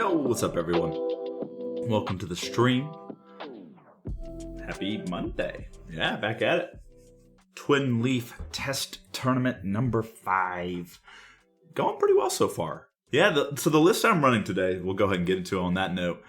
Yo, what's up everyone? Welcome to the stream. Happy Monday. Yeah, back at it. Twinleaf Test Tournament number 5. Going pretty well so far. Yeah, so the list I'm running today, we'll go ahead and get into on that note.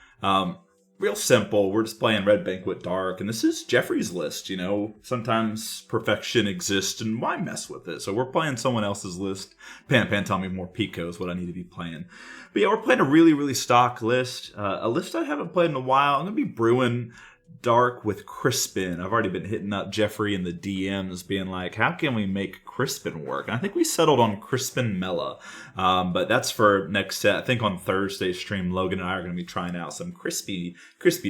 Real simple, we're just playing Red Banquet Dark, and this is Geffrey's list, you know. Sometimes perfection exists, and why mess with it? So we're playing someone else's list. Pan tell me more Pico is what I need to be playing. But yeah, we're playing a really stock list. A list I haven't played in a while. I'm going to be brewing Dark with Crispin. I've already been hitting up Geffrey in the DMs being like, how can we make Crispin work? And I think we settled on Crispin Mela. But that's for next set. I think on Thursday's stream, Logan and I are going to be trying out some crispy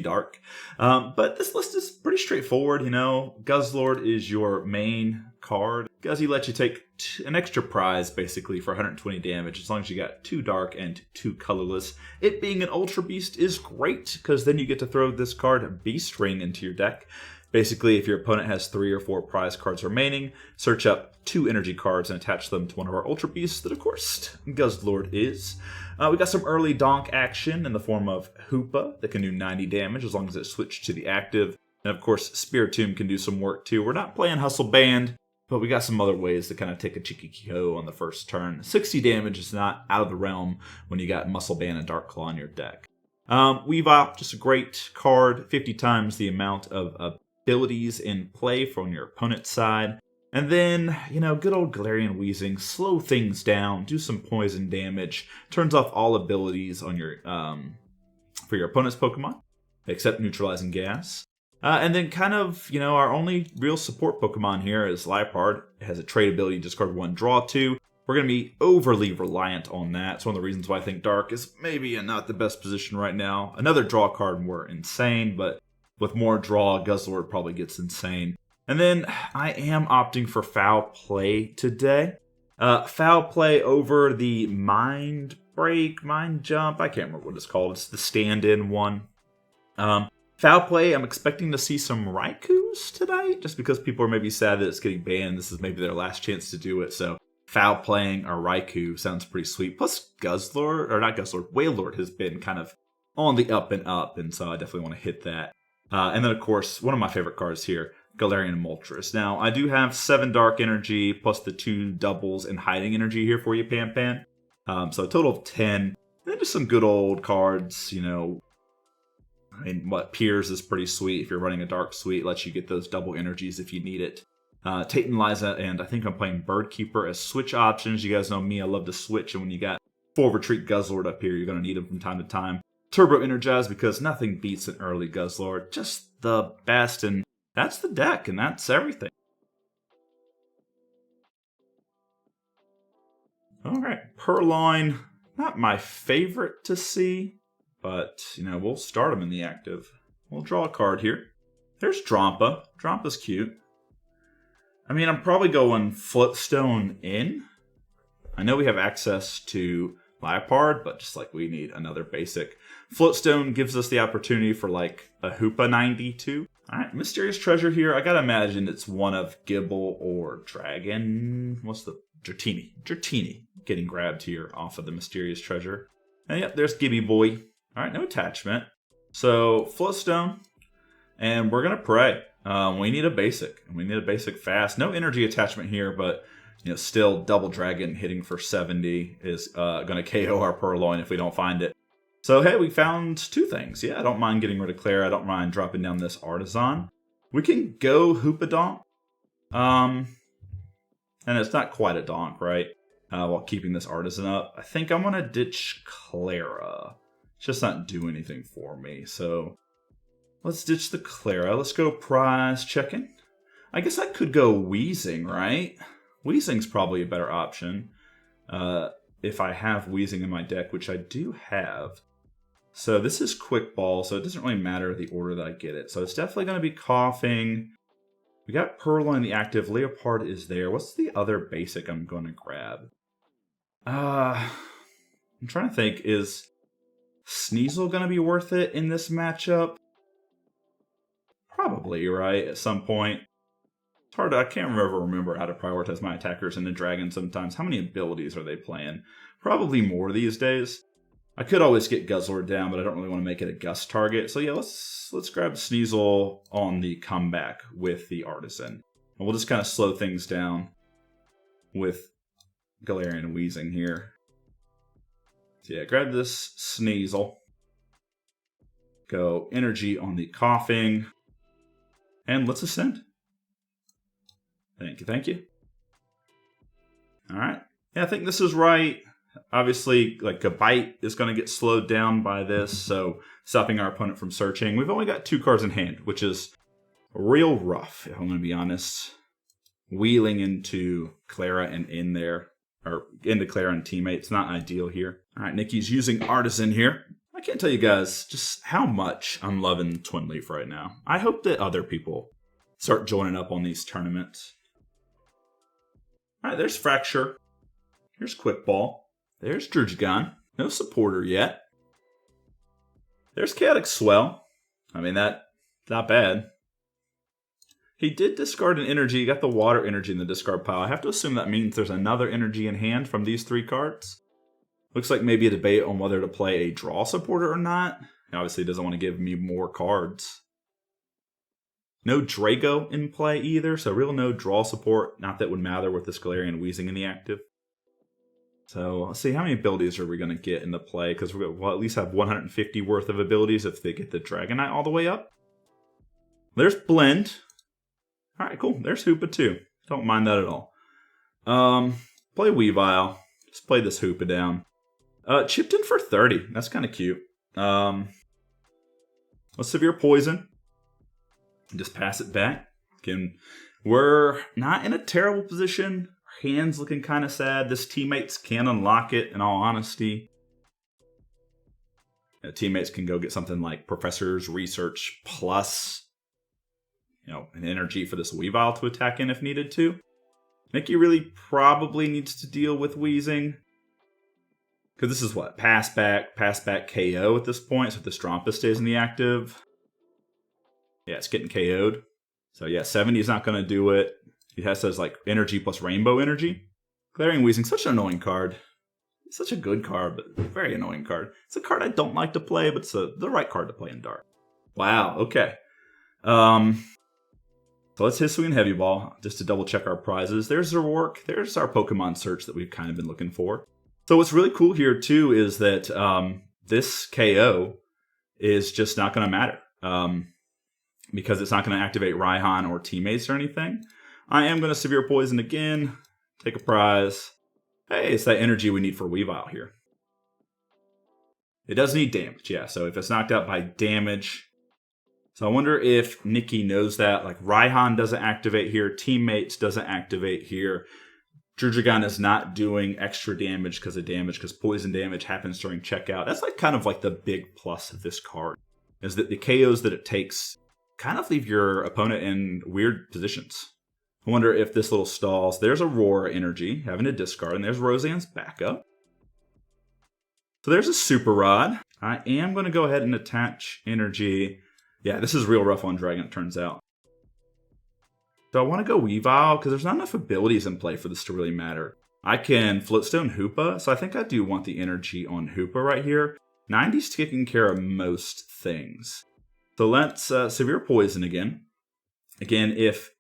Dark. But this list is pretty straightforward, you know. Guzzlord is your main card. Guzzy lets you take an extra prize, basically, for 120 damage, as long as you got 2 Dark and 2 colorless. It being an Ultra Beast is great, because then you get to throw this card, Beast Ring, into your deck. Basically, if your opponent has 3 or 4 prize cards remaining, search up 2 energy cards and attach them to one of our Ultra Beasts that, of course, Guzzlord is. We got some early donk action in the form of Hoopa that can do 90 damage as long as it's switched to the active. And, of course, Spiritomb can do some work, too. We're not playing Hustle Band, but we got some other ways to kind of take a cheeky KO on the first turn. 60 damage is not out of the realm when you got Muscle Band and Dark Claw in your deck. Weavop, just a great card, 50 times the amount of abilities in play from your opponent's side. And then, you know, good old Galarian Wheezing, slow things down, do some poison damage, turns off all abilities on your for your opponent's Pokemon, except Neutralizing Gas. And then kind of, you know, our only real support Pokemon here is Liepard. It has a trait ability, discard 1, draw 2. We're going to be overly reliant on that. It's one of the reasons why I think Dark is maybe in not the best position right now. Another draw card and we're insane, but with more draw, Guzzlord probably gets insane. And then I am opting for Foul Play today. Foul Play over the Mind Break, Mind Jump. I can't remember what it's called. It's the stand-in one. Foul Play, I'm expecting to see some Raikus tonight, just because people are maybe sad that it's getting banned. This is maybe their last chance to do it, so Foul Playing a Raikou sounds pretty sweet. Plus, Guzzlord, or not Guzzlord, Wailord has been kind of on the up, and so I definitely want to hit that. And then, of course, one of my favorite cards here, Galarian Moltres. Now, I do have 7 Dark Energy, plus the 2 doubles and Hiding Energy here for you, Pan. So a total of 10. And then just some good old cards, you know. I mean, Piers is pretty sweet. If you're running a Dark Suite, lets you get those double energies if you need it. Tate and Liza, and I think I'm playing Birdkeeper as switch options. You guys know me, I love to switch, and when you got full retreat Guzzlord up here, you're going to need them from time to time. Turbo Energize, because nothing beats an early Guzzlord. Just the best, and that's the deck, and that's everything. Alright, Purloin, not my favorite to see. But, you know, we'll start them in the active. We'll draw a card here. There's Drampa. Drampa's cute. I mean, I'm probably going Flipstone in. I know we have access to Liepard, but just like we need another basic. Flipstone gives us the opportunity for like a Hoopa 92. Alright, Mysterious Treasure here. I gotta imagine it's one of Gibble or Dragon. What's the... Dratini getting grabbed here off of the Mysterious Treasure. And yep, there's Gibby Boy. Alright, no attachment. So, Floatstone, and we're going to pray. We need a basic, and we need a basic fast. No energy attachment here, but you know, still Double Dragon hitting for 70 is going to KO our Purloin if we don't find it. So, hey, we found 2 things. Yeah, I don't mind getting rid of Clara. I don't mind dropping down this Artisan. We can go Hoopadonk. And it's not quite a donk, right? While keeping this Artisan up. I think I'm going to ditch Clara. Just not do anything for me. So let's ditch the Clara. Let's go prize checking. I guess I could go Wheezing, right? Wheezing's probably a better option. If I have Wheezing in my deck, which I do have. So this is Quick Ball, so it doesn't really matter the order that I get it. So it's definitely going to be Coughing. We got Purloin in the active. Leopard is there. What's the other basic I'm going to grab? I'm trying to think. Is Sneasel going to be worth it in this matchup? Probably, right? At some point. It's hard to, I can't remember how to prioritize my attackers in the Dragon sometimes. How many abilities are they playing? Probably more these days. I could always get Guzzler down, but I don't really want to make it a Gust target. So yeah, let's grab Sneasel on the comeback with the Artisan. And we'll just kind of slow things down with Galarian Weezing here. So yeah, grab this Sneasel. Go Energy on the Coughing. And let's Ascend. Thank you, thank you. Alright. Yeah, I think this is right. Obviously, like a Bite is going to get slowed down by this, so stopping our opponent from searching. We've only got 2 cards in hand, which is real rough, if I'm going to be honest. Wheeling into Clara and in there, or into Clara and teammates, not ideal here. Alright, Nikki's using Artisan here. I can't tell you guys just how much I'm loving Twinleaf right now. I hope that other people start joining up on these tournaments. Alright, there's Fracture. Here's Quick Ball. There's Druddigon. No supporter yet. There's Chaotic Swell. I mean, that's not bad. He did discard an energy. He got the water energy in the discard pile. I have to assume that means there's another energy in hand from these 3 cards. Looks like maybe a debate on whether to play a draw supporter or not. He obviously doesn't want to give me more cards. No Draco in play either, so real no draw support. Not that would matter with this Galarian Weezing in the active. So let's see, how many abilities are we going to get into play? Because we'll at least have 150 worth of abilities if they get the Dragonite all the way up. There's Blend. Alright, cool. There's Hoopa too. Don't mind that at all. Play Weavile. Just play this Hoopa down. Chipped in for 30. That's kind of cute. Let's Severe Poison. Just pass it back. Again, we're not in a terrible position. Our hand's looking kind of sad. This teammates can unlock it, in all honesty. Teammates can go get something like Professor's Research plus, an energy for this Weavile to attack in if needed to. Nikki really probably needs to deal with Weezing. Because this is what? Pass back KO at this point. So if the Strompus stays in the active. Yeah, it's getting KO'd. So yeah, 70 is not going to do it. It has says like energy plus rainbow energy. Galarian Weezing, such an annoying card. It's such a good card, but very annoying card. It's a card I don't like to play, but it's the right card to play in Dark. Wow, okay. So let's Hisuian and Heavy Ball, just to double check our prizes. There's Zerork. There's our Pokemon search that we've kind of been looking for. So what's really cool here, too, is that this KO is just not going to matter. Because it's not going to activate Raihan or teammates or anything. I am going to Severe Poison again. Take a prize. Hey, it's that energy we need for Weavile here. It does need damage, yeah. So if it's knocked out by damage... So I wonder if Nikki knows that. Like, Raihan doesn't activate here. Teammates doesn't activate here. Druddigon is not doing extra damage because of damage, because poison damage happens during checkout. That's like kind of like the big plus of this card, is that the KOs that it takes kind of leave your opponent in weird positions. I wonder if this little stalls. There's Aurora energy, having to discard, and there's Roseanne's backup. So there's a Super Rod. I am going to go ahead and attach energy. Yeah, this is real rough on Dragon, it turns out. So I want to go Weavile, because there's not enough abilities in play for this to really matter. I can Floatstone Hoopa, so I think I do want the energy on Hoopa right here. 90's taking care of most things. So let's Severe Poison again. Again, if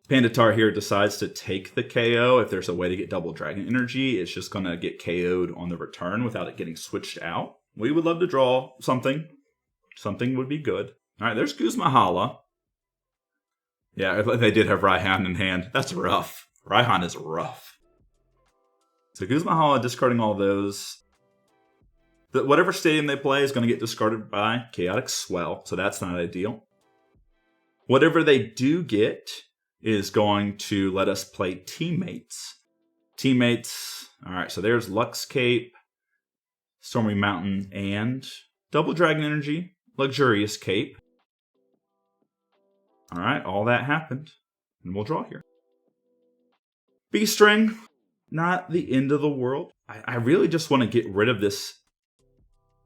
Pandatar here decides to take the KO, if there's a way to get double Dragon Energy, it's just going to get KO'd on the return without it getting switched out. We would love to draw something. Something would be good. All right, there's Guzmahala. Yeah, if they did have Raihan in hand. That's rough. Raihan is rough. So Guzmahala discarding all those. Whatever stadium they play is going to get discarded by Chaotic Swell, so that's not ideal. Whatever they do get is going to let us play Teammates. Teammates, alright, so there's Lux Cape, Stormy Mountain, and Double Dragon Energy, Luxurious Cape. Alright, all that happened, and we'll draw here. B-String, not the end of the world. I really just want to get rid of this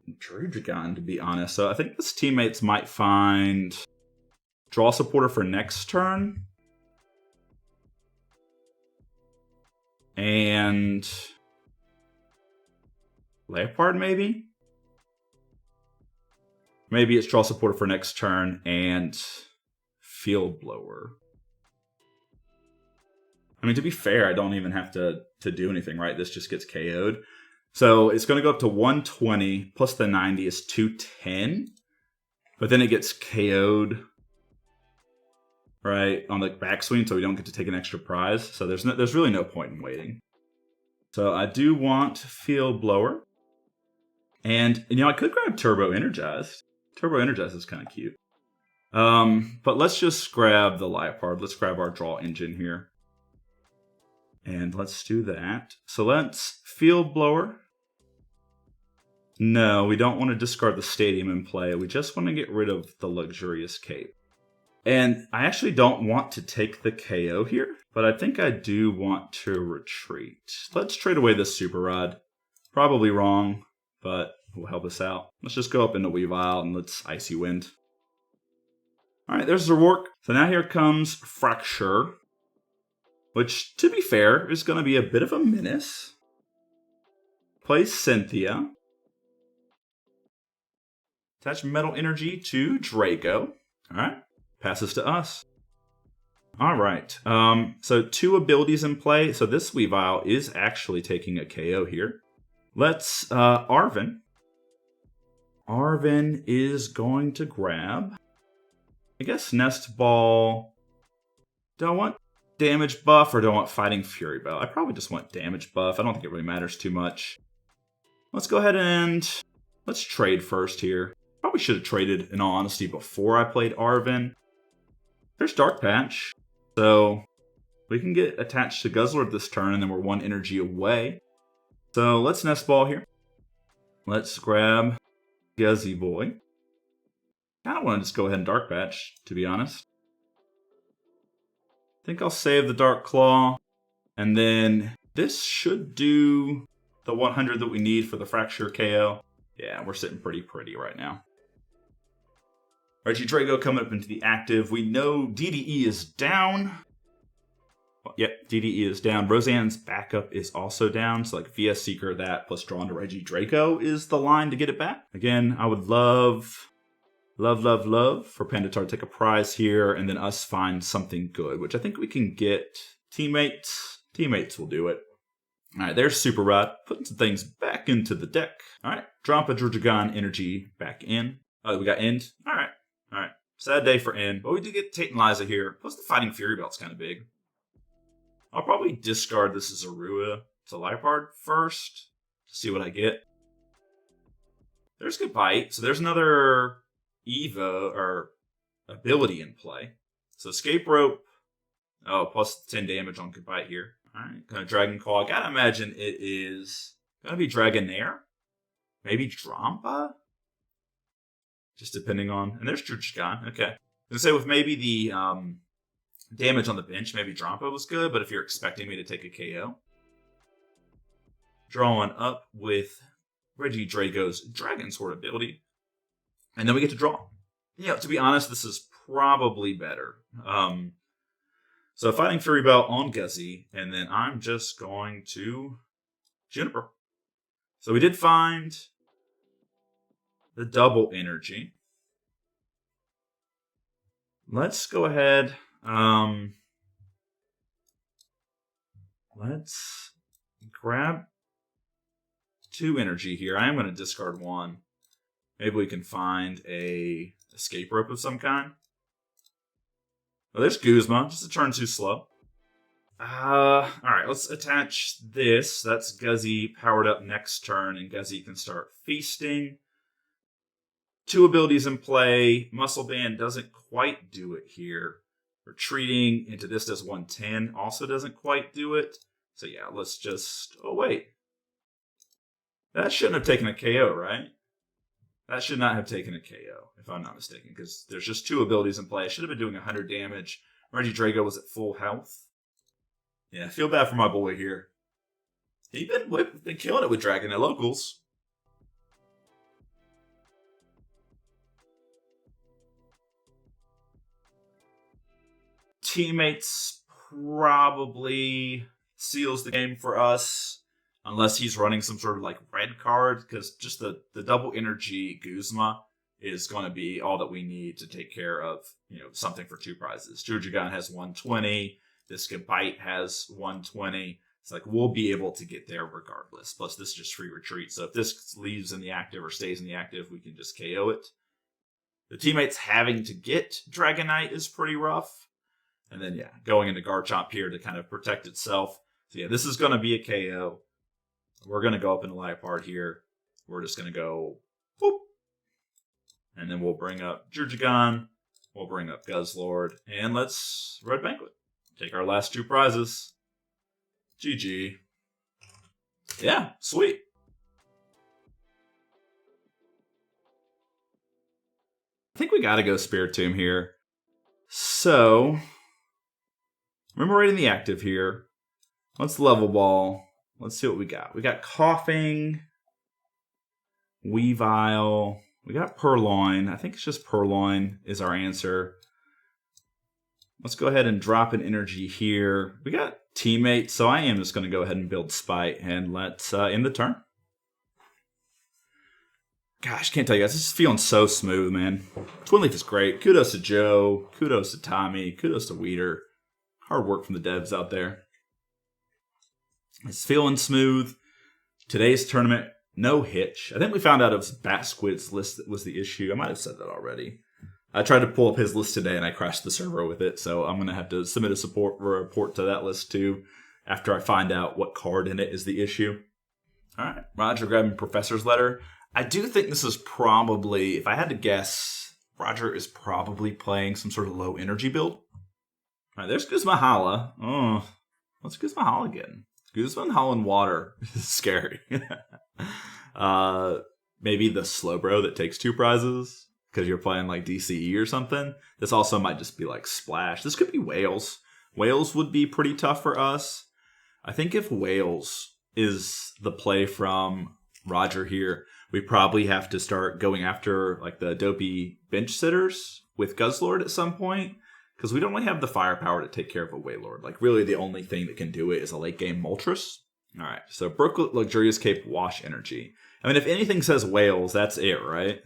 Druddigon, to be honest. So I think this Teammates might find draw supporter for next turn. And Leopard, maybe? Maybe it's draw supporter for next turn and Field Blower. I mean, to be fair, I don't even have to do anything, right? This just gets KO'd. So it's going to go up to 120 plus the 90 is 210. But then it gets KO'd, right, on the backswing, so we don't get to take an extra prize. So there's really no point in waiting. So I do want Field Blower. And, you know, I could grab Turbo Energized. Turbo Energized is kind of cute. But let's just grab the Leopard. Let's grab our draw engine here. And let's do that. So let's Field Blower. No, we don't want to discard the Stadium in play. We just want to get rid of the Luxurious Cape. And I actually don't want to take the KO here, but I think I do want to retreat. Let's trade away this Super Rod. Probably wrong, but it will help us out. Let's just go up into Weavile and let's Icy Wind. All right, there's Zerwork. So now here comes Fracture, which, to be fair, is going to be a bit of a menace. Plays Cynthia. Attach Metal Energy to Draco. All right. Passes to us. All right. So 2 abilities in play. So this Weavile is actually taking a KO here. Let's Arven. Arven is going to grab, I guess, Nest Ball. Do I want damage buff or do I want Fighting Fury Bell? I probably just want damage buff. I don't think it really matters too much. Let's go ahead and let's trade first here. Probably should have traded, in all honesty, before I played Arven. There's Dark Patch, so we can get attached to Guzzler this turn, and then we're 1 energy away. So let's Nest Ball here. Let's grab Guzzy Boy. I don't want to just go ahead and Dark Patch, to be honest. I think I'll save the Dark Claw, and then this should do the 100 that we need for the Fracture KO. Yeah, we're sitting pretty right now. Regidrago coming up into the active. We know DDE is down. Well, yep, DDE is down. Roseanne's backup is also down. So like VS Seeker, that plus drawn to Regidrago is the line to get it back. Again, I would love for Pandatar to take a prize here and then us find something good, which I think we can get. Teammates will do it. All right, there's Super Rod, putting some things back into the deck. All right, drop a Drudrigon energy back in. Oh, we got End. All right. Sad day for End, but we do get Tate and Liza here. Plus the Fighting Fury Belt's kind of big. I'll probably discard this as Arua to Leopard first to see what I get. There's Good Bite, so there's another Evo or ability in play. So Escape Rope. Oh, plus 10 damage on Good Bite here. Alright, gonna Dragon Call. I gotta imagine it is gonna be Dragonair. Maybe Drampa? Just depending on... And there's Drudrigon. Okay. I was gonna say with maybe the damage on the bench, maybe Drampa was good, but if you're expecting me to take a KO. Drawing up with Regidrago's Dragon Sword ability. And then we get to draw. Yeah, to be honest, this is probably better. So Fighting Fury Bell on Guzzy, and then I'm just going to Juniper. So we did find the double energy. Let's go ahead. Let's grab 2 energy here. I am going to discard 1. Maybe we can find a Escape Rope of some kind. Oh, there's Guzma, just a turn too slow. Alright, let's attach this. That's Guzzy powered up next turn, and Guzzy can start feasting. 2 abilities in play. Muscle Band doesn't quite do it here. Retreating into this does 110, also doesn't quite do it. So yeah, let's just... Oh, wait. That shouldn't have taken a KO, right? That should not have taken a KO, if I'm not mistaken, because there's just 2 abilities in play. I should have been doing 100 damage. Regidrago was at full health. Yeah, I feel bad for my boy here. He's been killing it with Dragon at locals. Teammates probably seals the game for us. Unless he's running some sort of like red card, because just the double energy Guzma is going to be all that we need to take care of, something for 2 prizes. Jurjagon has 120. This Bite has 120. It's like we'll be able to get there regardless. Plus, this is just free retreat. So if this leaves in the active or stays in the active, we can just KO it. The teammates having to get Dragonite is pretty rough. And then, going into Garchomp here to kind of protect itself. So, this is going to be a KO. We're going to go up into Liepard here. We're just going to go, whoop. And then we'll bring up Jurjagon. We'll bring up Guzzlord. And let's Red Banquet. Take our last 2 prizes. GG. Yeah, sweet. I think we got to go Spiritomb here. So, remember right in the active here. Let's level ball. Let's see what we got. We got Coughing, Weavile. We got Purloin. I think it's just Purloin is our answer. Let's go ahead and drop an energy here. We got Teammate, so I am just going to go ahead and build Spite, and let's end the turn. Gosh, can't tell you guys. This is feeling so smooth, man. Twinleaf is great. Kudos to Joe. Kudos to Tommy. Kudos to Weeder. Hard work from the devs out there. It's feeling smooth. Today's tournament, no hitch. I think we found out it was Bat-Squid's list that was the issue. I might have said that already. I tried to pull up his list today and I crashed the server with it, so I'm going to have to submit a support report to that list too after I find out what card in it is the issue. All right, Roger grabbing Professor's Letter. I do think this is probably, if I had to guess, Roger is probably playing some sort of low energy build. All right, there's Guzmahala. Oh, what's Guzmahala getting? Guzmahala in water is scary. Maybe the Slowbro that takes 2 prizes because you're playing like DCE or something. This also might just be like Splash. This could be Whales. Whales would be pretty tough for us. I think if Whales is the play from Roger here, we probably have to start going after like the dopey bench sitters with Guzzlord at some point. Because we don't really have the firepower to take care of a Wailord. Like, really, the only thing that can do it is a late-game Moltres. All right, so Brooklet, Luxurious Cape, Wash Energy. I mean, if anything says Whales, that's it, right?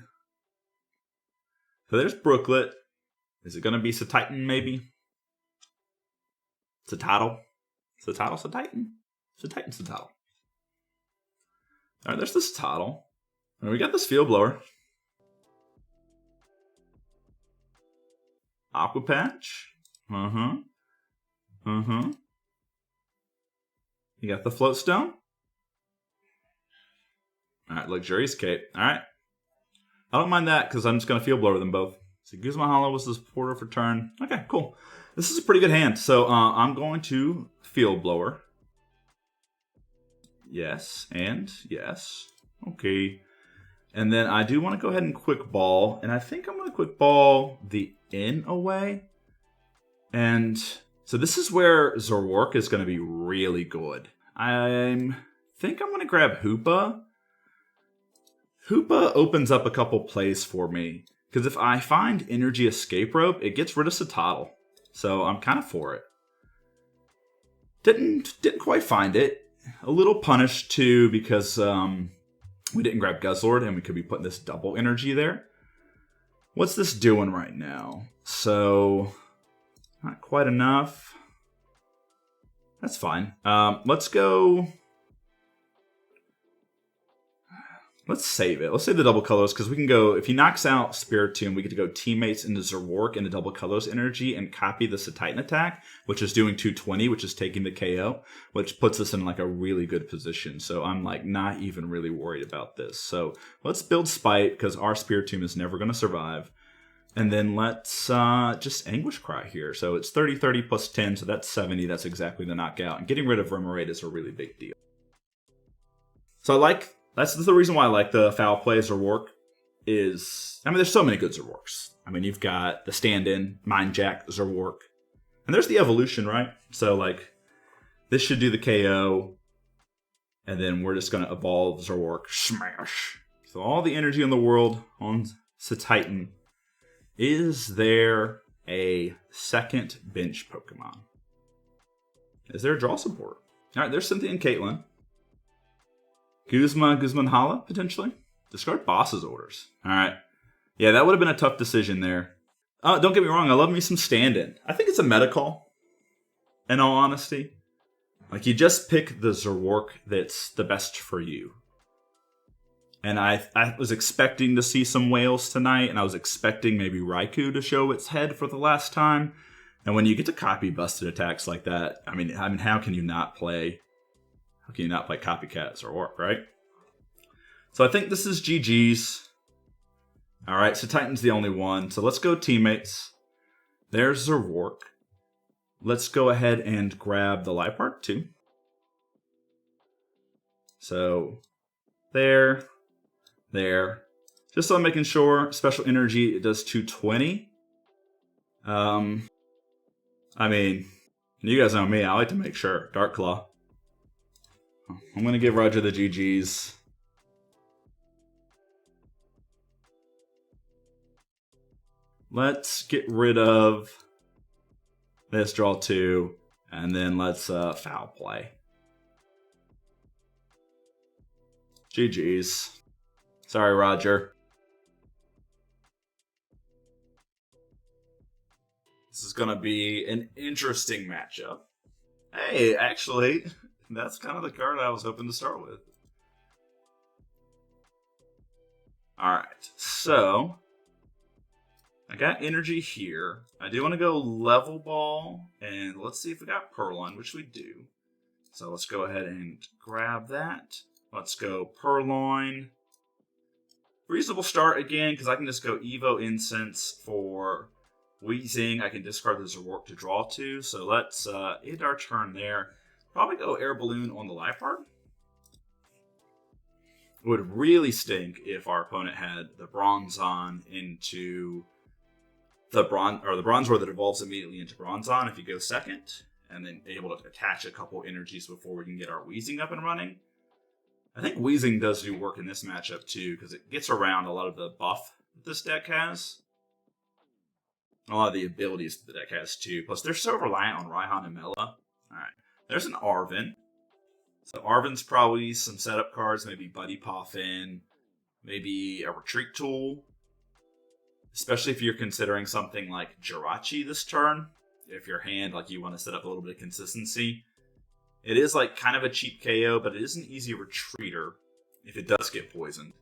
So there's Brooklet. Is it going to be Satitan, maybe? Citadel? Satitan? Satitan. All right, there's the Citadel. And we got this Field Blower. Aqua Patch. You got the Float Stone. Alright, Luxurious Cape. Alright. I don't mind that because I'm just going to Field Blower them both. So Guzmahala was the supporter for turn. Okay, cool. This is a pretty good hand. So I'm going to Field Blower. Yes, and yes. Okay. And then I do want to go ahead and Quick Ball. And I think I'm going to Quick Ball the Inn away. And so this is where Zoroark is going to be really good. I think I'm going to grab Hoopa. Hoopa opens up a couple plays for me. Because if I find Energy Escape Rope, it gets rid of Citadel. So I'm kind of for it. Didn't quite find it. A little punished too because we didn't grab Guzzlord and we could be putting this double energy there. What's this doing right now? So, not quite enough. That's fine. Let's go. Let's save it. Let's save the double colors because we can go, if he knocks out Spiritomb, we get to go teammates into Zoroark into double colors energy and copy the Cititan attack, which is doing 220, which is taking the KO, which puts us in like a really good position. So I'm like not even really worried about this. So let's build Spite because our Spiritomb is never going to survive. And then let's just Anguish Cry here. So it's 30-30 plus 10, so that's 70. That's exactly the knockout. And getting rid of Remoraid is a really big deal. So that's the reason why I like the foul play Zoroark is, I mean, there's so many good Zoroarks. I mean, you've got the stand-in, Mind Jack, Zoroark. And there's the evolution, right? So, like, this should do the KO. And then we're just going to evolve Zoroark. Smash! So all the energy in the world on Cititan. Is there a second bench Pokemon? Is there a draw support? All right, there's Cynthia and Caitlin. Guzman Hala, potentially. Discard Boss's Orders. Alright. Yeah, that would have been a tough decision there. Don't get me wrong, I love me some stand-in. I think it's a meta call, in all honesty. Like, you just pick the Zerwork that's the best for you. And I was expecting to see some whales tonight, and I was expecting maybe Raikou to show its head for the last time. And when you get to copy busted attacks like that, I mean, how can you not play? How can you not play Copycat Zerwork, right? So I think this is GG's. All right, so Titan's the only one. So let's go teammates. There's Zerwork. Let's go ahead and grab the Liepard too. So there. Just so I'm making sure, special energy, it does 220. I mean, you guys know me, I like to make sure. Dark Claw. I'm going to give Roger the GG's. Let's get rid of this, draw 2, and then let's foul play. GG's. Sorry, Roger. This is going to be an interesting matchup. Hey, actually, that's kind of the card I was hoping to start with. Alright, so I got energy here. I do want to go level ball, and let's see if we got Purloin, which we do. So let's go ahead and grab that. Let's go Purloin. Reasonable start again, because I can just go Evo Incense for Wheezing. I can discard the Zerwork to draw 2. So let's end our turn there. Probably go Air Balloon on the Liepard. It would really stink if our opponent had the Bronzong into the Bronzor that evolves immediately into Bronzong if you go second, and then able to attach a couple energies before we can get our Wheezing up and running. I think Wheezing does do work in this matchup too, because it gets around a lot of the buff that this deck has. A lot of the abilities that the deck has too. Plus, they're so reliant on Raihan and Mela. Alright, there's an Arven. So Arven's probably some setup cards, maybe Buddy Poffin, maybe a Retreat Tool. Especially if you're considering something like Jirachi this turn. If your hand, like, you want to set up a little bit of consistency. It is like kind of a cheap KO, but it is an easy retreater if it does get poisoned.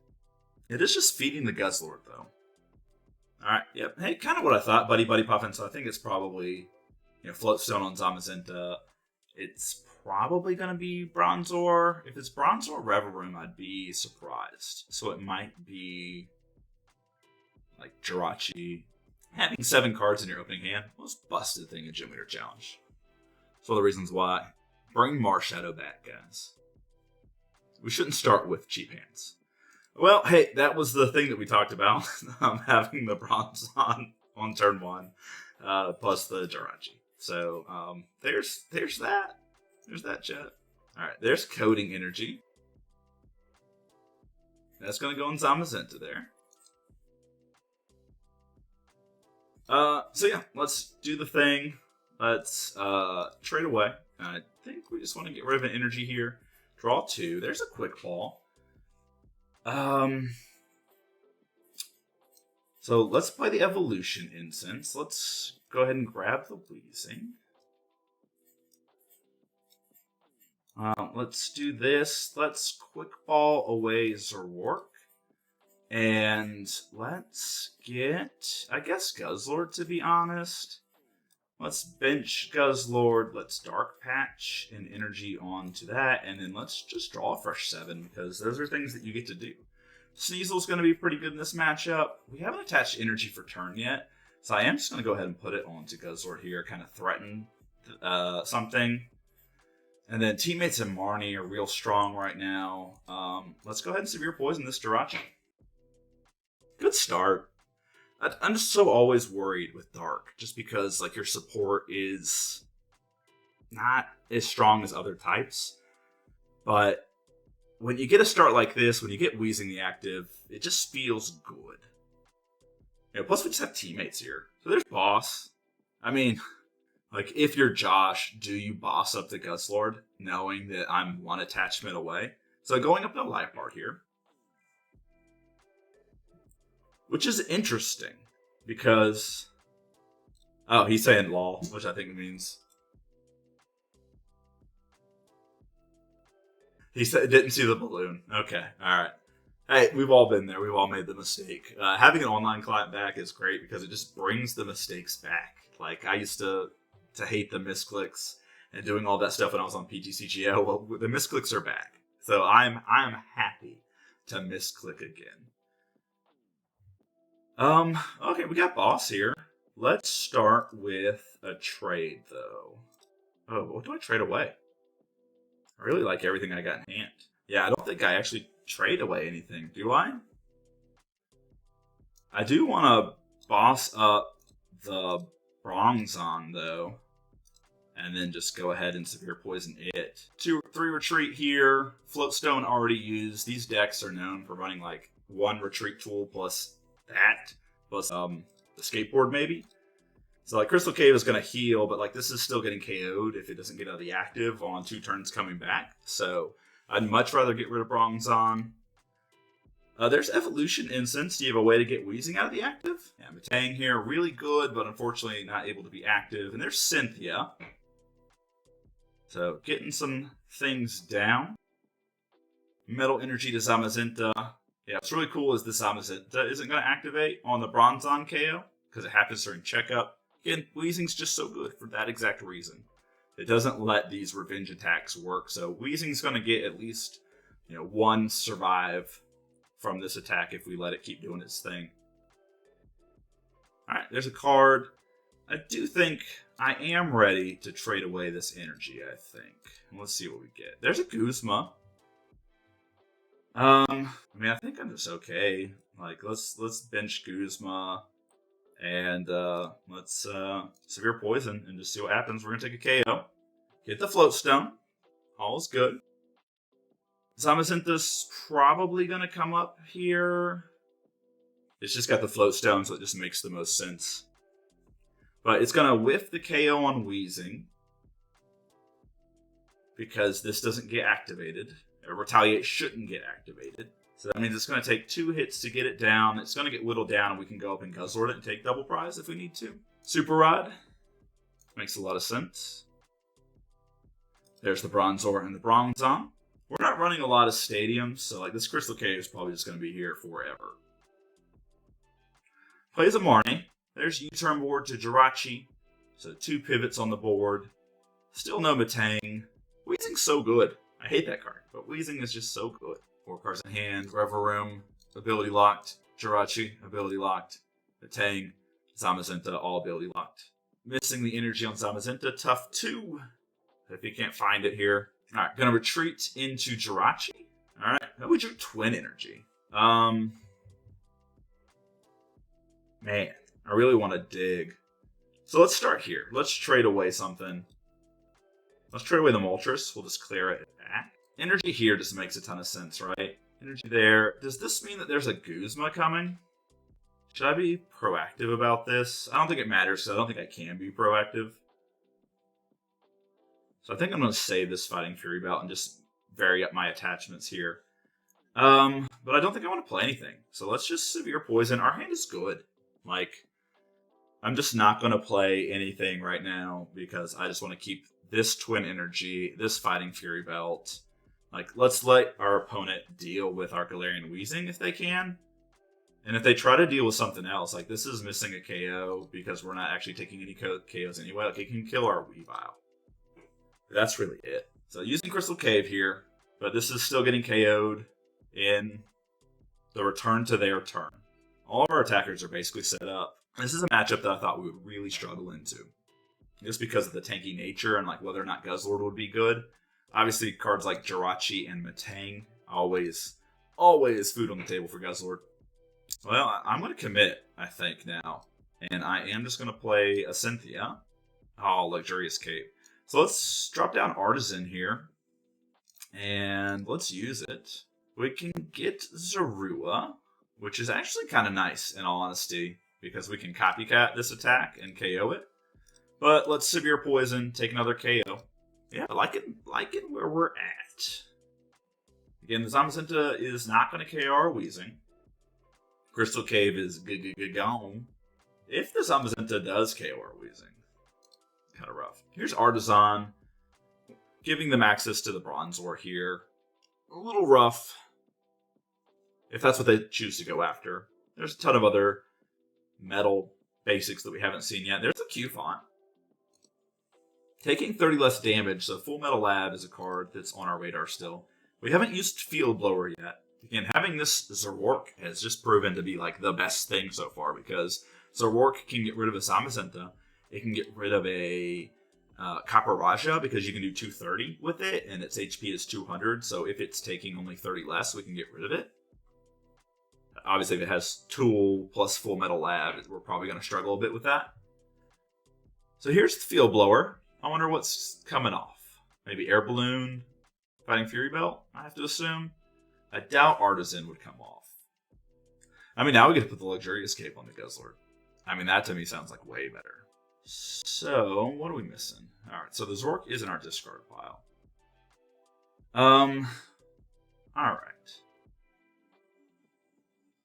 It is just feeding the Guzzlord, though. Alright, yep. Hey, kind of what I thought, Buddy Puffin. So I think it's probably, Floatstone on Zamazenta. It's probably going to be Bronzor. If it's Bronzor Reverum, I'd be surprised. So it might be like Jirachi. Having 7 cards in your opening hand, most busted thing in Gymleaderchallenge. It's one of the reasons why. Bring Marshadow back, guys. We shouldn't start with cheap hands. Well, hey, that was the thing that we talked about. Having the Bronzong on turn 1, plus the Jirachi. So, there's that. There's that, chat. Alright, there's Coding Energy. That's going to go in Zamazenta there. So yeah, let's do the thing. Let's trade away. I think we just want to get rid of an energy here. Draw 2. There's a quick ball. So let's play the Evolution Incense. Let's go ahead and grab the Wheezing. Let's do this. Let's quick ball away Zerwork. And let's get, I guess, Guzzlord, to be honest. Let's bench Guzzlord. Let's Dark Patch and energy onto that. And then let's just draw a fresh 7, because those are things that you get to do. Sneasel's going to be pretty good in this matchup. We haven't attached energy for turn yet. So I am just going to go ahead and put it onto Guzzlord here, kind of threaten something. And then teammates and Marnie are real strong right now. Let's go ahead and Severe Poison this Jirachi. Good start. I'm just so always worried with Dark, just because like your support is not as strong as other types. But when you get a start like this, when you get Wheezing the active, it just feels good. Plus we just have teammates here. So there's Boss. I mean, like, if you're Josh, do you boss up the Guzzlord, knowing that I'm 1 attachment away? So going up to the life bar here, which is interesting because, oh, he's saying lol, which I think means he said didn't see the balloon. Okay, all right. Hey, we've all been there. We've all made the mistake. Having an online client back is great because it just brings the mistakes back. Like, I used to hate the misclicks and doing all that stuff when I was on ptcg. Well, the misclicks are back. So I'm happy to misclick again. Okay, we got boss here. Let's start with a trade, though. Oh, what do I trade away? I really like everything I got in hand. Yeah, I don't think I actually trade away anything, do I? I do want to boss up the Bronzon, though, and then just go ahead and severe poison it. 2-3 retreat here. Floatstone already used. These decks are known for running like 1 retreat tool plus that, plus the skateboard maybe. So like Crystal Cave is going to heal, but like this is still getting KO'd if it doesn't get out of the active on 2 turns coming back. So I'd much rather get rid of Bronzon. There's Evolution Incense. Do you have a way to get Wheezing out of the active? Yeah, Matang here, really good, but unfortunately not able to be active. And there's Cynthia. So getting some things down. Metal Energy to Zamazenta. Yeah, what's really cool is the Zamazenta isn't going to activate on the Bronzon KO because it happens during checkup. Again, Wheezing's just so good for that exact reason. It doesn't let these revenge attacks work, so Wheezing's going to get at least 1 survive from this attack if we let it keep doing its thing. Alright, there's a card. I do think I am ready to trade away this energy, I think. Let's see what we get. There's a Guzma. I mean, I think I'm just okay. Like, let's bench Guzma. And let's severe poison and just see what happens. We're gonna take a KO. Get the Floatstone. All is good. Zamazenta's probably gonna come up here. It's just got the Floatstone, so it just makes the most sense. But it's gonna whiff the KO on Wheezing because this doesn't get activated. Or Retaliate shouldn't get activated. So that means it's going to take 2 hits to get it down. It's going to get whittled down, and we can go up and Guzzlord it and take double prize if we need to. Super Rod. Makes a lot of sense. There's the Bronzor and the Bronzon. We're not running a lot of stadiums, so like this Crystal Cave is probably just going to be here forever. Plays a Marnie. There's U-turn board to Jirachi. So 2 pivots on the board. Still no Matang. Wheezing's so good. I hate that card, but Wheezing is just so good. 4 cards in hand, Reverum, ability locked, Jirachi, ability locked, Matang, Zamazenta, all ability locked. Missing the energy on Zamazenta, tough 2. If you can't find it here. Alright, gonna retreat into Jirachi. Alright, how would you Twin Energy? Man, I really want to dig. So let's start here. Let's trade away something. Let's trade away the Moltres. We'll just clear it back. Energy here just makes a ton of sense, right? Energy there. Does this mean that there's a Guzma coming? Should I be proactive about this? I don't think it matters, so I don't think I can be proactive. So I think I'm going to save this Fighting Fury Belt and just vary up my attachments here. But I don't think I want to play anything. So let's just Severe Poison. Our hand is good. Like, I'm just not going to play anything right now because I just want to keep this Twin Energy, this Fighting Fury Belt. Like, let's let our opponent deal with our Galarian Wheezing if they can. And if they try to deal with something else, like this is missing a KO because we're not actually taking any KOs anyway. Like, it can kill our Weavile. That's really it. So using Crystal Cave here, but this is still getting KO'd in the return to their turn. All of our attackers are basically set up. This is a matchup that I thought we would really struggle into. Just because of the tanky nature and like whether or not Guzzlord would be good. Obviously, cards like Jirachi and Matang, always food on the table for Guzzlord. Well, I'm going to commit, I think, now. And I am just going to play a Cynthia. Oh, Luxurious Cape. So let's drop down Artisan here. And let's use it. We can get Zorua, which is actually kind of nice, in all honesty. Because we can copycat this attack and KO it. But let's Severe Poison, take another KO. Yeah, I like it where we're at. Again, the Zamazenta is not going to KO our Weezing. Crystal Cave is gone. If the Zamazenta does KO our Weezing, kind of rough. Here's Artisan, giving them access to the Bronzor here. A little rough, if that's what they choose to go after. There's a ton of other metal basics that we haven't seen yet. There's a Q font. Taking 30 less damage, so Full Metal Lab is a card that's on our radar still. We haven't used Field Blower yet. Again, having this Zoroark has just proven to be like the best thing so far, because Zoroark can get rid of a Zamazenta. It can get rid of a Kaparaja, because you can do 230 with it, and its HP is 200, so if it's taking only 30 less, we can get rid of it. Obviously, if it has Tool plus Full Metal Lab, we're probably going to struggle a bit with that. So here's the Field Blower. I wonder what's coming off. Maybe Air Balloon, Fighting Fury Belt, I have to assume. I doubt Artisan would come off. I mean, now we get to put the Luxurious Cape on the Guzzlord. I mean, that to me sounds like way better. So, what are we missing? Alright, so the Zoroark is in our discard pile. Alright.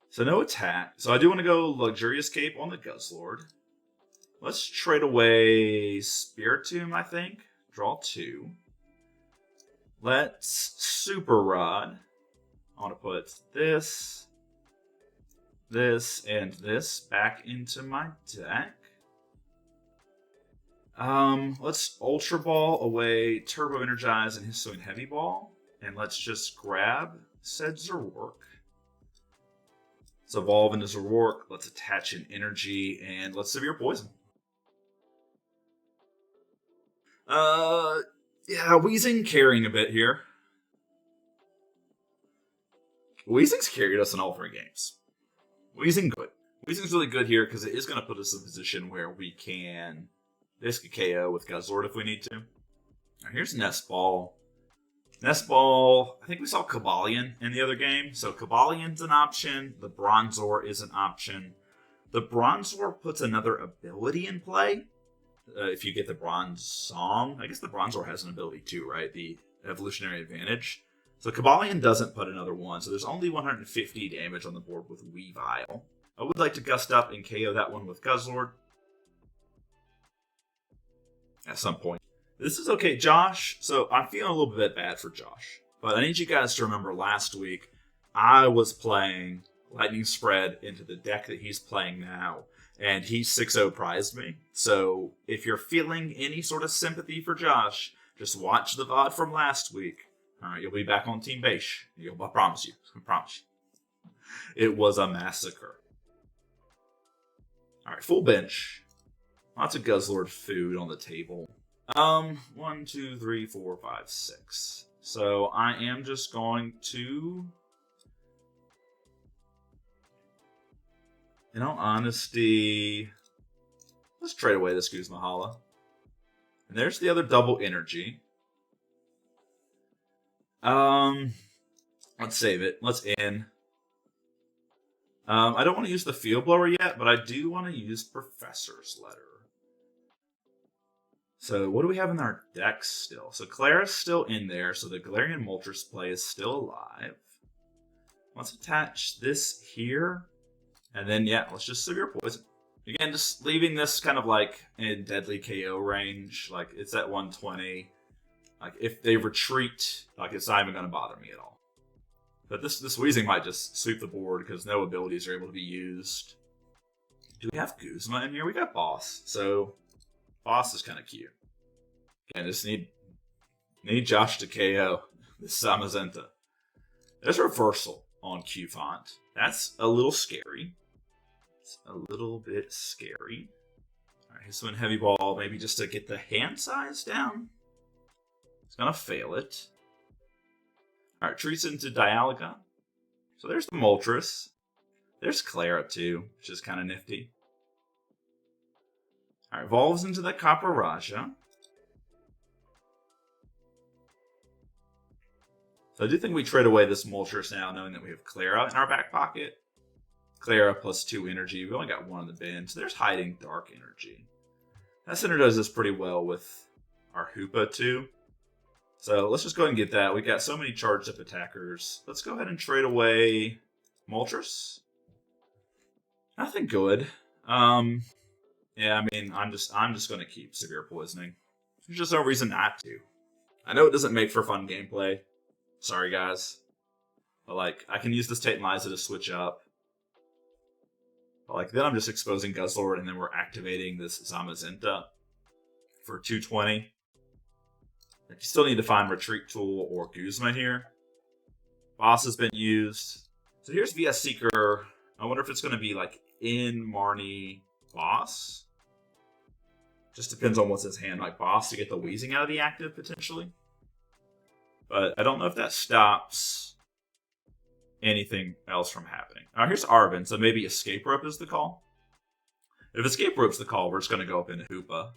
So no attack. So I do want to go Luxurious Cape on the Guzzlord. Let's trade away Spiritomb, I think. Draw 2. Let's Super Rod. I want to put this, and this back into my deck. Let's Ultra Ball away Turbo Energize and Hisuian Heavy Ball. And let's just grab said Zoroark. Let's evolve into Zoroark. Let's attach an energy, and let's Severe Poison. Yeah, Weezing carrying a bit here. Weezing's carried us in all 3 games. Weezing good. Weezing's really good here because it is going to put us in a position where we can disc a KO with Guzzlord if we need to. Right, here's Nest Ball. Nest Ball, I think we saw Cobalion in the other game. So Cobalion's an option. The Bronzor is an option. The Bronzor puts another ability in play. If you get the Bronze Song. I guess the Bronzor has an ability too, right? The Evolutionary Advantage. So Cobalion doesn't put another one, so there's only 150 damage on the board with Weavile. I would like to gust up and KO that one with Guzzlord at some point. This is okay, Josh. So I'm feeling a little bit bad for Josh, but I need you guys to remember last week I was playing Lightning Spread into the deck that he's playing now, and he 6-0 prized me. So if you're feeling any sort of sympathy for Josh, just watch the VOD from last week. Alright, you'll be back on Team Beige. I promise you. I promise you. It was a massacre. Alright, full bench. Lots of Guzzlord food on the table. 1, 2, 3, 4, 5, 6. So I am just going to, in all honesty, let's trade away this Guzmahala. And there's the other double energy. Let's save it. Let's in. I don't want to use the Field Blower yet, but I do want to use Professor's Letter. So what do we have in our decks still? So Clara's still in there, so the Galarian Moltres play is still alive. Let's attach this here. And then, yeah, let's just Severe Poison. Again, just leaving this kind of like in deadly KO range. Like, it's at 120. Like, if they retreat, like, it's not even going to bother me at all. But this Weezing might just sweep the board because no abilities are able to be used. Do we have Guzma in here? We got Boss. So, Boss is kind of cute. Again, just need Josh to KO this Zamazenta. There's a Reversal on Q font. That's a little scary. It's a little bit scary. Alright, here's one Heavy Ball, maybe just to get the hand size down. It's gonna fail it. Alright, treats into Dialga. So there's the Moltres. There's Clara too, which is kind of nifty. Alright, evolves into the Kaparaja. So I do think we trade away this Moltres now, knowing that we have Clara in our back pocket. Clara plus 2 energy. We only got 1 in the bin, so there's Hiding Dark Energy. That center does this pretty well with our Hoopa too. So let's just go ahead and get that. We've got so many charged up attackers. Let's go ahead and trade away Moltres. Nothing good. Yeah, I mean, I'm just going to keep Severe Poisoning. There's just no reason not to. I know it doesn't make for fun gameplay. Sorry, guys. But, like, I can use this Tate and Liza to switch up. But, like, then I'm just exposing Guzzlord, and then we're activating this Zamazenta for 220. Like, you still need to find Retreat Tool or Guzma here. Boss has been used. So here's VS Seeker. I wonder if it's going to be, like, in Marnie Boss. Just depends on what's his hand, like Boss, to get the Wheezing out of the active, potentially. But I don't know if that stops anything else from happening. All right, here's Arvin, so maybe Escape Rope is the call. If Escape Rope's the call, we're just going to go up into Hoopa.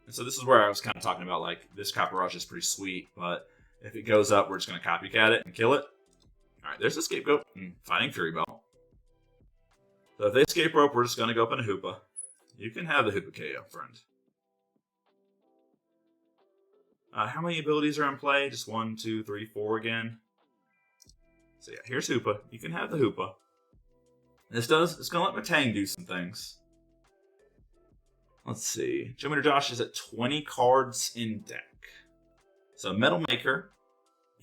And so this is where I was kind of talking about, like, this Copperage is pretty sweet, but if it goes up, we're just going to copycat it and kill it. All right, there's the Scapegoat and Fighting Fury Belt. So if they Escape Rope, we're just going to go up into Hoopa. You can have the Hoopa KO, friend. How many abilities are in play? Just 1, 2, 3, 4 again. So yeah, here's Hoopa. You can have the Hoopa. It's going to let Matang do some things. Let's see. Gymleader Josh is at 20 cards in deck. So Metal Maker.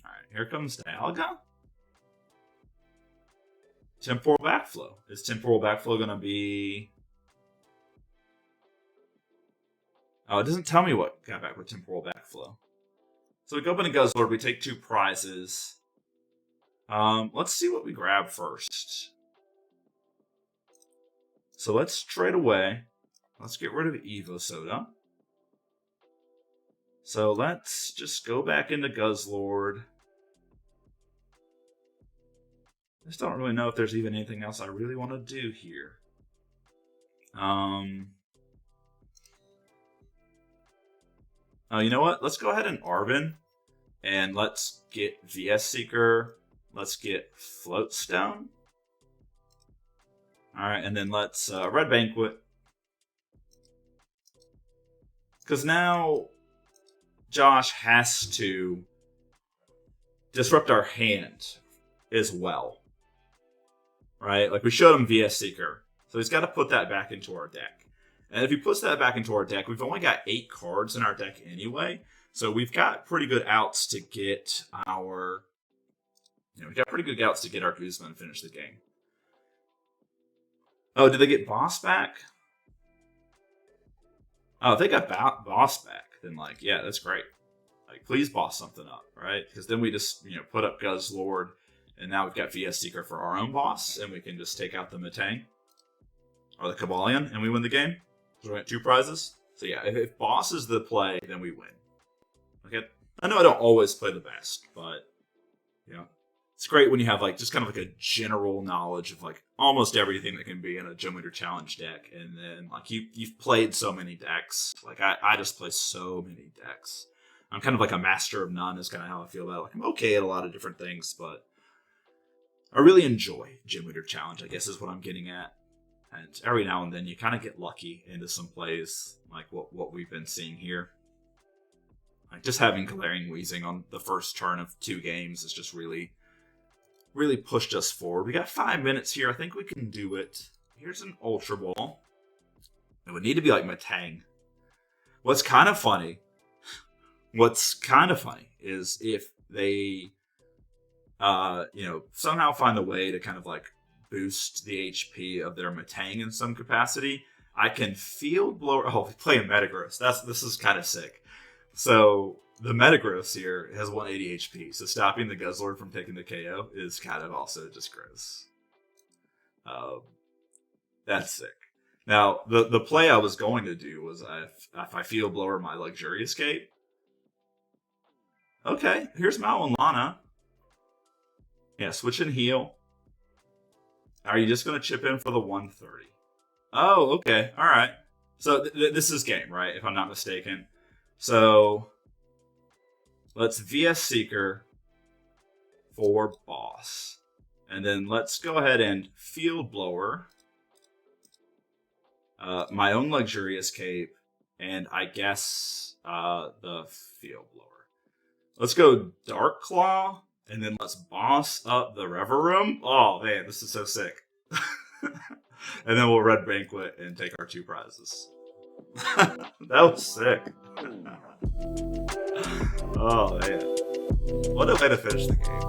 Alright, here comes Dialga. Temporal Backflow. Is Temporal Backflow going to be... Oh, it doesn't tell me what got back with Temporal Backflow. So we go up into Guzzlord. We take 2 prizes. Let's see what we grab first. So let's trade away. Let's get rid of Evo Soda. So let's just go back into Guzzlord. I just don't really know if there's even anything else I really want to do here. Oh, you know what? Let's go ahead and Arvin. And let's get VS Seeker. Let's get Floatstone. Alright, and then let's Red Banquet. Because now Josh has to disrupt our hand as well. Right? Like, we showed him VS Seeker. So he's got to put that back into our deck. And if he puts that back into our deck, we've only got 8 cards in our deck anyway. So we've got pretty good outs to get our... we've got pretty good outs to get our Guzma and finish the game. Oh, did they get Boss back? Oh, if they got Boss back, then, like, yeah, that's great. Like, please boss something up, right? Because then we just, put up Guzzlord, and now we've got VS Seeker for our own boss, and we can just take out the Matang, or the Kabalion, and we win the game. So we got 2 prizes. So yeah, if boss is the play, then we win. Okay, I know I don't always play the best, but, it's great when you have, like, just kind of like a general knowledge of, like, almost everything that can be in a Gymleader deck. And then, like, you've played so many decks. Like, I just play so many decks. I'm kind of like a master of none is kind of how I feel about it. Like, I'm okay at a lot of different things, but I really enjoy Gymleader, I guess is what I'm getting at. And every now and then you kind of get lucky into some plays, like what we've been seeing here. Like, just having Glaring Wheezing on the first turn of 2 games is just really pushed us forward. We got 5 minutes here. I think we can do it. Here's an Ultra Ball. It would need to be like Matang. What's kind of funny is if they, somehow find a way to kind of like boost the HP of their Matang in some capacity, I can Field Blower. Oh, playing Metagross. This is kind of sick. So the Metagross here has 180 HP, so stopping the Guzzlord from taking the KO is kind of also just gross. That's sick. Now, the play I was going to do was if I Field Blower my Luxurious Cape. Okay, here's Mao and Lana. Yeah, switch and heal. Are you just going to chip in for the 130? Oh, okay, alright. So this is game, right, if I'm not mistaken. So let's VS Seeker for boss. And then let's go ahead and Field Blower my own Luxurious Cape, and I guess the Field Blower. Let's go Dark Claw, and then let's boss up the Rever Room. Oh man, this is so sick. And then we'll red Banquet and take our 2 prizes. That was sick. Oh man. What a way to finish the game.